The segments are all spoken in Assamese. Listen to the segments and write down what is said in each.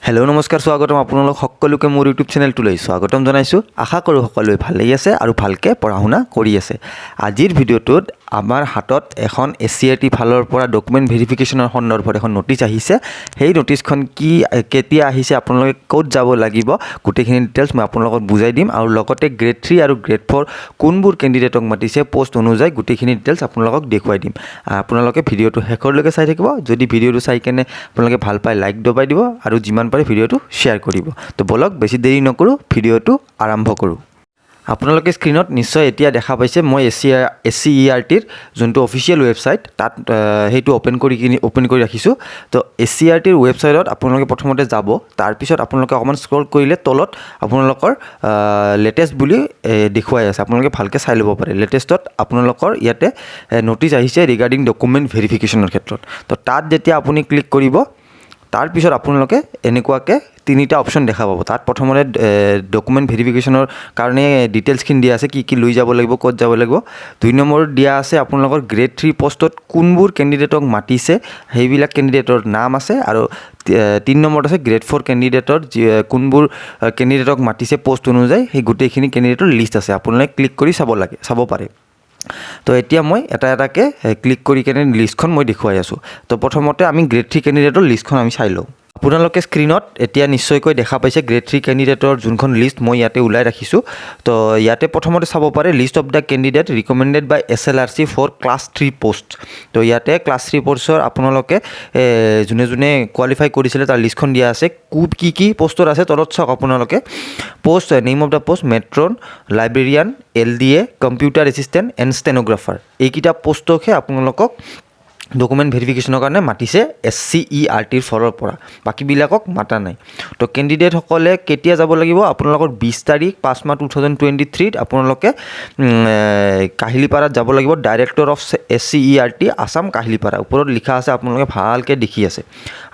হেল্ল' নমস্কাৰ স্বাগতম আপোনালোক সকলোকে মোৰ ইউটিউব চেনেলটোলৈ স্বাগতম জনাইছোঁ। আশা কৰোঁ সকলোৱে ভালেই আছে আৰু ভালকৈ পঢ়া শুনা কৰি আছে। আজিৰ ভিডিঅ'টোত আমাৰ হাতত এখন SCERT ফালৰ পৰা ডকুমেণ্ট ভেৰিফিকেশ্যনৰ সন্দৰ্ভত এখন নটিচ আহিছে। সেই নটিচখন কেতিয়া আহিছে, আপোনালোকে ক'ত যাব লাগিব, গোটেইখিনি ডিটেইলছ মই আপোনালোকক বুজাই দিম আৰু লগতে গ্ৰেড 3 আৰু গ্ৰেড 4 কোনবোৰ কেণ্ডিডেটক মাতিছে পোষ্ট অনুযায়ী গোটেইখিনি ডিটেইলছ আপোনালোকক দেখুৱাই দিম। আপোনালোকে ভিডিঅ'টো শেষলৈকে চাই থাকিব। যদি ভিডিঅ'টো চাই কেনে আপোনালোকে ভাল পায় লাইক দবাই দিব আৰু যিমান পাৰে ভিডিঅ'টো শ্বেয়াৰ কৰিব। তো বলক বেছি দেৰি নকৰোঁ, ভিডিঅ'টো আৰম্ভ কৰোঁ। আপোনালোকে স্ক্ৰীনত নিশ্চয় এতিয়া দেখা পাইছে মই SCERTৰ যোনটো অফিচিয়েল ৱেবছাইট তাত সেইটো অ'পেন কৰি ৰাখিছোঁ। তো SCERTৰ ৱেবছাইটত আপোনালোকে প্ৰথমতে যাব। তাৰপিছত আপোনালোকে অকণমান স্ক্ৰল কৰিলে তলত আপোনালোকৰ লেটেষ্ট বুলি দেখুৱাই আছে, আপোনালোকে ভালকৈ চাই ল'ব পাৰে। লেটেষ্টত আপোনালোকৰ ইয়াতে নটিচ আহিছে ৰিগাৰ্ডিং ডকুমেণ্ট ভেৰিফিকেশ্যনৰ ক্ষেত্ৰত। তো তাত যেতিয়া আপুনি ক্লিক কৰিব তাৰপিছত আপোনালোকে এনেকুৱাকৈ তিনিটা অপশ্যন দেখা পাব। তাত প্ৰথমতে ডকুমেণ্ট ভেৰিফিকেশ্যনৰ কাৰণে ডিটেইলছখিনি দিয়া আছে, কি লৈ যাব লাগিব, ক'ত যাব লাগিব। 2 নম্বৰত দিয়া আছে আপোনালোকৰ গ্ৰেড 3 পষ্টত কোনবোৰ কেণ্ডিডেটক মাতিছে সেইবিলাক কেণ্ডিডেটৰ নাম আছে, আৰু 3 নম্বৰত আছে গ্ৰেড 4 কেণ্ডিডেটৰ কোনবোৰ কেণ্ডিডেটক মাতিছে পোষ্ট অনুযায়ী সেই গোটেইখিনি কেণ্ডিডেটৰ লিষ্ট আছে। আপোনালোকে ক্লিক কৰি চাব পাৰে। তো এতিয়া মই এটা এটাকৈ ক্লিক কৰি কেনে লিষ্টখন মই দেখুৱাই আছোঁ। তো প্ৰথমতে আমি গ্ৰেড 3 কেণ্ডিডেটৰ লিষ্টখন আমি চাই লওঁ। আপোনালোকে স্ক্ৰীনত এতিয়া নিশ্চয়কৈ দেখা পাইছে গ্ৰেড 3 কেণ্ডিডেটৰ যোনখন লিষ্ট মই ইয়াতে ওলাই ৰাখিছোঁ। তো ইয়াতে প্ৰথমতে চাব পাৰে list of the candidate recommended by SLRC for class 3 post. তো ইয়াতে ক্লাছ 3 পষ্টৰ আপোনালোকে যোনে যোনে কোৱালিফাই কৰিছিলে তাৰ লিষ্টখন দিয়া আছে। কি পোষ্টৰ আছে তলত চাওক আপোনালোকে। Post name of the post metron, librarian, LDA, computer assistant and stenographer. এইকেইটা পোষ্টকহে আপোনালোকক ডকুমেণ্ট ভেৰিফিকেশ্যনৰ কাৰণে মাতিছে SCERTৰ ফালৰ পৰা, বাকীবিলাকক মাতা নাই। তো কেণ্ডিডেটসকলে কেতিয়া যাব লাগিব, আপোনালোকৰ 20 তাৰিখ 5 মাহ 2023 আপোনালোকে কাহিলীপাৰাত যাব লাগিব। Director of SCERT Assam Kahilipara ওপৰত লিখা আছে, আপোনালোকে ভালকৈ দেখি আছে।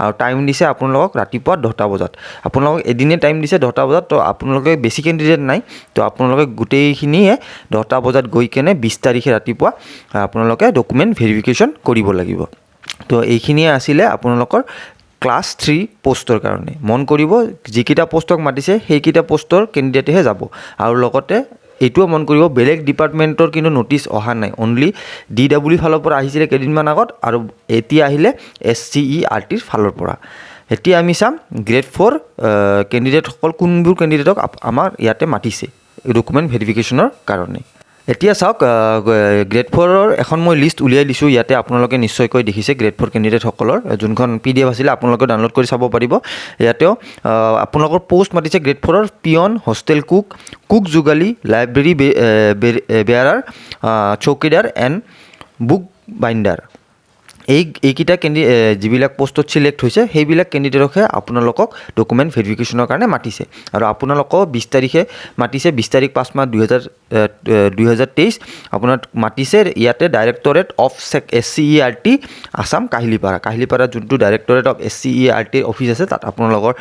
আৰু টাইম দিছে আপোনালোকক ৰাতিপুৱা 10টা বজাত। আপোনালোকক এদিনে টাইম দিছে 10টা বজাত। তো আপোনালোকে বেছি কেণ্ডিডেট নাই, তো আপোনালোকে গোটেইখিনিয়ে 10টা বজাত গৈ কেনে 20 তাৰিখে ৰাতিপুৱা আপোনালোকে ডকুমেণ্ট ভেৰিফিকেশ্যন কৰিব লাগিব। তো এইখিনিয়ে আছিলে আপোনালোকৰ ক্লাছ 3 পোষ্টৰ কাৰণে। মন কৰিব যিকেইটা পোষ্টক মাতিছে সেইকেইটা পোষ্টৰ কেণ্ডিডেটেহে যাব। আৰু লগতে এইটোও মন কৰিব বেলেগ ডিপাৰ্টমেণ্টৰ কিন্তু নটিচ অহা নাই, অনলি DW ফালৰ পৰা আহিছিলে কেইদিনমান আগত, আৰু এতিয়া আহিলে SCERTৰ ফালৰ পৰা। এতিয়া আমি চাম গ্ৰেড 4 কেণ্ডিডেটসকল কোনবোৰ কেণ্ডিডেটক আমাৰ ইয়াতে মাতিছে ডকুমেণ্ট ভেৰিফিকেশ্যনৰ কাৰণে। এতিয়া চাওক গ্ৰেড 4ৰ এখন মই লিষ্ট উলিয়াই দিছোঁ। ইয়াতে আপোনালোকে নিশ্চয়কৈ দেখিছে গ্ৰেড 4 কেণ্ডিডেটসকলৰ যোনখন PDF আছিলে আপোনালোকে ডাউনলোড কৰি চাব পাৰিব। ইয়াতেও আপোনালোকৰ পোষ্ট মাতিছে গ্ৰেড 4ৰ পিয়ন, হোষ্টেল কুক যোগালী, লাইব্ৰেৰী বেয়াৰাৰ, চৌকিদাৰ এণ্ড বুক বাইণ্ডাৰ। এইকেইটা যিবিলাক পোষ্টত চিলেক্ট হৈছে সেইবিলাক কেণ্ডিডেটকহে আপোনালোকক ডকুমেণ্ট ভেৰিফিকেশ্যনৰ কাৰণে মাতিছে। আৰু আপোনালোকক 20 তাৰিখে মাতিছে, 20 তাৰিখ 5 মাহ 2023 আপোনাক মাতিছে ইয়াতে directorate of SCERT Assam Kahilipara যোনটো ডাইৰেক্টৰেট অফ SCERT অফিচ আছে তাত আপোনালোকৰ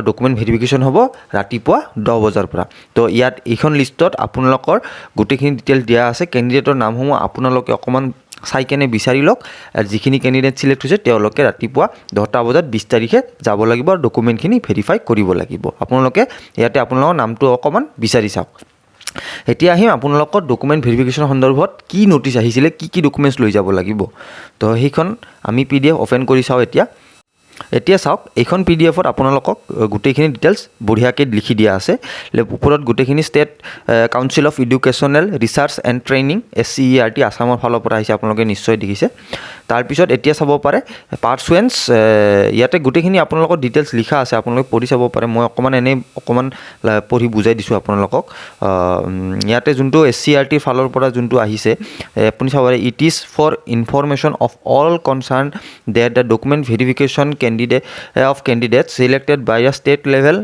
ডকুমেণ্ট ভেৰিফিকেশ্যন হ'ব ৰাতিপুৱা 10 বজাৰ পৰা। তো ইয়াত এইখন লিষ্টত আপোনালোকৰ গোটেইখিনি ডিটেইলছ দিয়া আছে। কেণ্ডিডেটৰ নামসমূহ আপোনালোকে অকণমান চাই কেনে বিচাৰি লওক। আৰু যিখিনি কেণ্ডিডেট চিলেক্ট হৈছে তেওঁলোকে ৰাতিপুৱা 10টা বজাত 20 তাৰিখে যাব লাগিব আৰু ডকুমেণ্টখিনি ভেৰিফাই কৰিব লাগিব। আপোনালোকে ইয়াতে আপোনালোকৰ নামটো অকণমান বিচাৰি চাওক। এতিয়া আহিম আপোনালোকৰ ডকুমেণ্ট ভেৰিফিকেশ্যন সন্দৰ্ভত কি নটিচ আহিছিলে, কি ডকুমেণ্টছ লৈ যাব লাগিব। তো সেইখন আমি PDF অ'পেন কৰি চাওঁ। এতিয়া চাওক এইখন PDFত আপোনালোকক গোটেইখিনি ডিটেইলছ বঢ়িয়াকৈ লিখি দিয়া আছে। ওপৰত গোটেইখিনি state council of educational research and training SCERT আছামৰ ফালৰ পৰা আহিছে, আপোনালোকে নিশ্চয় দেখিছে। তাৰপিছত এতিয়া চাব পাৰে পাৰ্চুৱেঞ্চ, ইয়াতে গোটেইখিনি আপোনালোকৰ ডিটেইলছ লিখা আছে, আপোনালোকে পঢ়ি চাব পাৰে। মই অকণমান পঢ়ি বুজাই দিছোঁ আপোনালোকক। ইয়াতে যোনটো SCERT ফালৰ পৰা যোনটো আহিছে আপুনি চাব পাৰে it is for information of all concern that the document verification candidates selected by a state level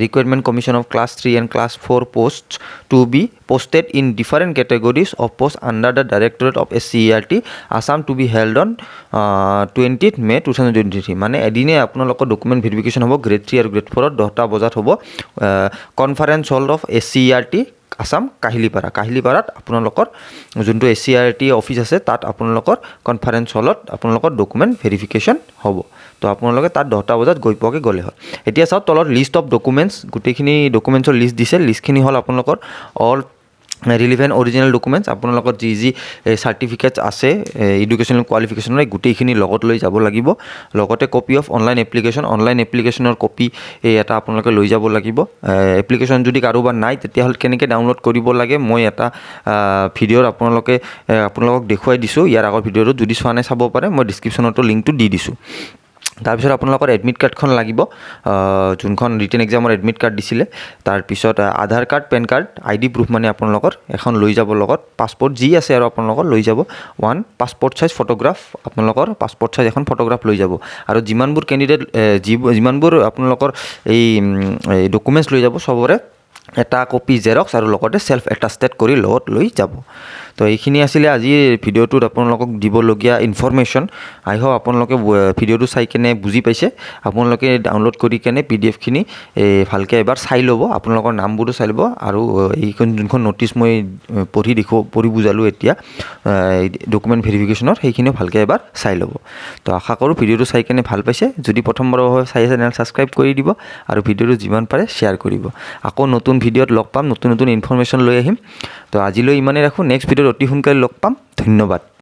requirement commission of class 3 and class 4 posts to be posted in different categories of posts under the directorate of SCERT Assam to be held on 20th May 2023। মানে এদিনে আপোনালোকৰ ডকুমেণ্ট ভেৰিফিকেশ্যন হ'ব গ্ৰেড 3 আৰু গ্ৰেড 4ত 10টা বজাত হ'ব। Conference hall of SCERT Assam কাহিলীপাৰাত আপোনালোকৰ যোনটো SCERT অফিচ আছে তাত আপোনালোকৰ কনফাৰেন্স হলত আপোনালোকৰ ডকুমেণ্ট ভেৰিফিকেশ্যন হ'ব। তো আপোনালোকে তাত 10টা বজাত গৈ পোৱাকৈ গ'লে হ'ল এতিয়া চাওক তলত লিষ্ট অফ ডকুমেণ্টছ গোটেইখিনি ডকুমেণ্টছৰ লিষ্ট দিছে লিষ্টখিনি হ'ল আপোনালোকৰ অল ৰিলিভেণ্ট অৰিজিনেল ডকুমেণ্টছ আপোনালোকৰ যি চাৰ্টিফিকেটছ আছে এডুকেশ্যনেল কোৱালিফিকেশ্যনৰ গোটেইখিনি লগত লৈ যাব লাগিব লগতে কপি অফ অনলাইন এপ্লিকেশ্যনৰ কপি এটা আপোনালোকে লৈ যাব লাগিব এপ্লিকেশ্যন যদি কাৰোবাৰ নাই তেতিয়াহ'লে কেনেকৈ ডাউনলোড কৰিব লাগে মই এটা ভিডিঅ'ত আপোনালোকক দেখুৱাই দিছোঁ ইয়াৰ আগৰ ভিডিঅ'টো যদি চোৱা নাই চাব পাৰে মই ডিছক্ৰিপশ্যনতো লিংকটো দি দিছোঁ তাৰপিছত আপোনালোকৰ এডমিট কাৰ্ডখন লাগিব যোনখন ৰিটেন এক্সামৰ এডমিট কাৰ্ড দিছিলে তাৰপিছত Aadhaar card PAN card ID proof মানে আপোনালোকৰ এখন লৈ যাব লগত পাছপৰ্ট যি আছে আৰু আপোনালোকৰ লৈ যাব পাছপৰ্ট চাইজ ফটোগ্ৰাফ আপোনালোকৰ পাছপৰ্ট চাইজ এখন ফটোগ্ৰাফ লৈ যাব আৰু যিমানবোৰ কেণ্ডিডেট যিমানবোৰ আপোনালোকৰ এই ডকুমেণ্টছ লৈ যাব চবৰে এটা কপি জেৰক্স আৰু লগতে সেলফ এটাষ্টেড কৰি লগত লৈ যাব তো এইখিনি আছিলে আজিৰ ভিডিঅ'টোত আপোনালোকক দিবলগীয়া ইনফৰমেশ্যন আই হোপ আপোনালোকে ভিডিঅ'টো চাই কেনে বুজি পাইছে আপোনালোকে ডাউনলোড কৰি কেনে PDF-খিনি ভালকৈ এবাৰ চাই ল'ব আপোনালোকৰ নামবোৰো চাই ল'ব আৰু এইখন যোনখন ন'টিচ মই পঢ়ি বুজালোঁ এতিয়া ডকুমেণ্ট ভেৰিফিকেশ্যনৰ সেইখিনিও ভালকৈ এবাৰ চাই ল'ব তো আশা কৰোঁ ভিডিঅ'টো চাই কেনে ভাল পাইছে যদি প্ৰথমবাৰৰ চাই আছে তেনেহ'লে ছাবস্ক্ৰাইব কৰি দিব আৰু ভিডিঅ'টো যিমান পাৰে শ্বেয়াৰ কৰিব আকৌ নতুন ভিডিঅ'ত লগ পাম নতুন ইনফৰমেশ্যন লৈ আহিম তো আজিলৈ ইমানেই ৰাখোঁ নেক্সট ভিডিঅ'ত অতি সোনকালে লগ পাম ধন্যবাদ